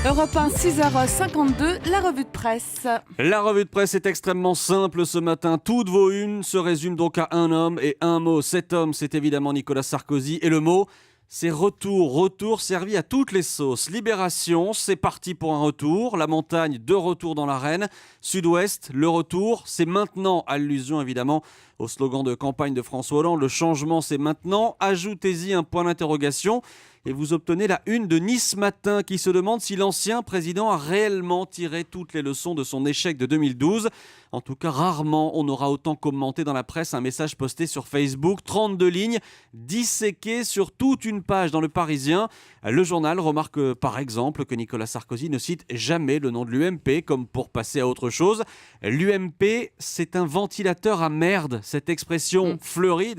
Europe 1, 6h52, la revue de presse. La revue de presse est extrêmement simple ce matin. Toutes vos unes se résument donc à un homme et un mot. Cet homme, c'est évidemment Nicolas Sarkozy. Et le mot, c'est retour. Retour servi à toutes les sauces. Libération, c'est parti pour un retour. La montagne, de retour dans l'arène. Sud-Ouest, le retour, c'est maintenant. Allusion évidemment au slogan de campagne de François Hollande. Le changement, c'est maintenant. Ajoutez-y un point d'interrogation. Et vous obtenez la une de Nice Matin qui se demande si l'ancien président a réellement tiré toutes les leçons de son échec de 2012. En tout cas, rarement on aura autant commenté dans la presse un message posté sur Facebook. 32 lignes disséquées sur toute une page dans Le Parisien. Le journal remarque par exemple que Nicolas Sarkozy ne cite jamais le nom de l'UMP, comme pour passer à autre chose. L'UMP, c'est un ventilateur à merde. Cette expression fleurie,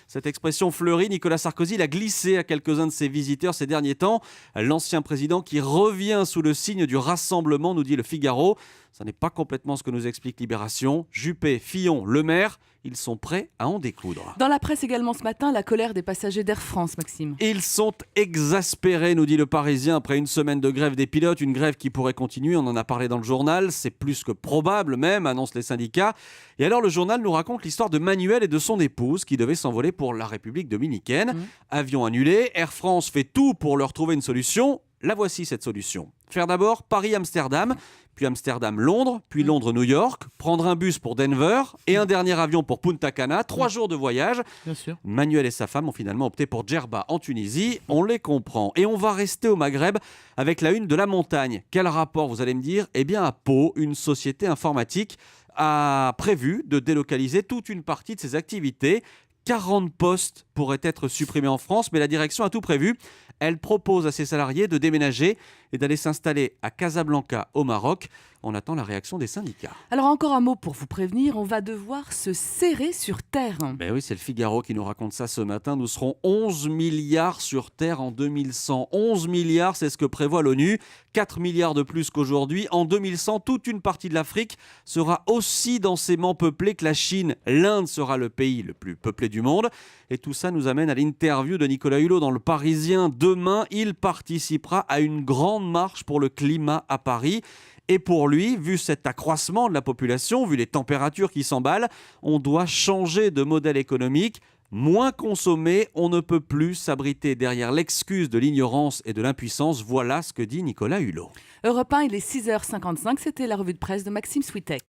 cette expression fleurie, Nicolas Sarkozy l'a glissée à quelques-uns de ses visiteurs ces derniers temps. L'ancien président qui revient sous le signe du rassemblement, nous dit Le Figaro. Ce n'est pas complètement ce que nous explique Libération. Juppé, Fillon, Le Maire, ils sont prêts à en découdre. Dans la presse également ce matin, la colère des passagers d'Air France, Maxime. Ils sont exaspérés, nous dit Le Parisien, après une semaine de grève des pilotes, une grève qui pourrait continuer, on en a parlé dans le journal, c'est plus que probable même, annoncent les syndicats. Et alors le journal nous raconte l'histoire de Manuel et de son épouse qui devaient s'envoler pour la République dominicaine. Avion annulé, Air France fait tout pour leur trouver une solution. La voici cette solution. Faire d'abord Paris-Amsterdam, puis Amsterdam-Londres, puis Londres-New York, prendre un bus pour Denver et un dernier avion pour Punta Cana, 3 jours de voyage. Bien sûr. Manuel et sa femme ont finalement opté pour Djerba en Tunisie, on les comprend. Et on va rester au Maghreb avec la une de La Montagne. Quel rapport, vous allez me dire ? Eh bien à Pau, une société informatique a prévu de délocaliser toute une partie de ses activités. 40 postes pourraient être supprimés en France, mais la direction a tout prévu. Elle propose à ses salariés de déménager et d'aller s'installer à Casablanca au Maroc. On attend la réaction des syndicats. Alors encore un mot pour vous prévenir, on va devoir se serrer sur terre. Ben oui, c'est le Figaro qui nous raconte ça ce matin. Nous serons 11 milliards sur Terre en 2100. 11 milliards, c'est ce que prévoit l'ONU. 4 milliards de plus qu'aujourd'hui. En 2100, toute une partie de l'Afrique sera aussi densément peuplée que la Chine. L'Inde sera le pays le plus peuplé du monde. Et tout ça nous amène à l'interview de Nicolas Hulot dans Le Parisien. Demain, il participera à une grande marche pour le climat à Paris. Et pour lui, vu cet accroissement de la population, vu les températures qui s'emballent, on doit changer de modèle économique. Moins consommer, on ne peut plus s'abriter derrière l'excuse de l'ignorance et de l'impuissance. Voilà ce que dit Nicolas Hulot. Europe 1, il est 6h55, c'était la revue de presse de Maxime Switek.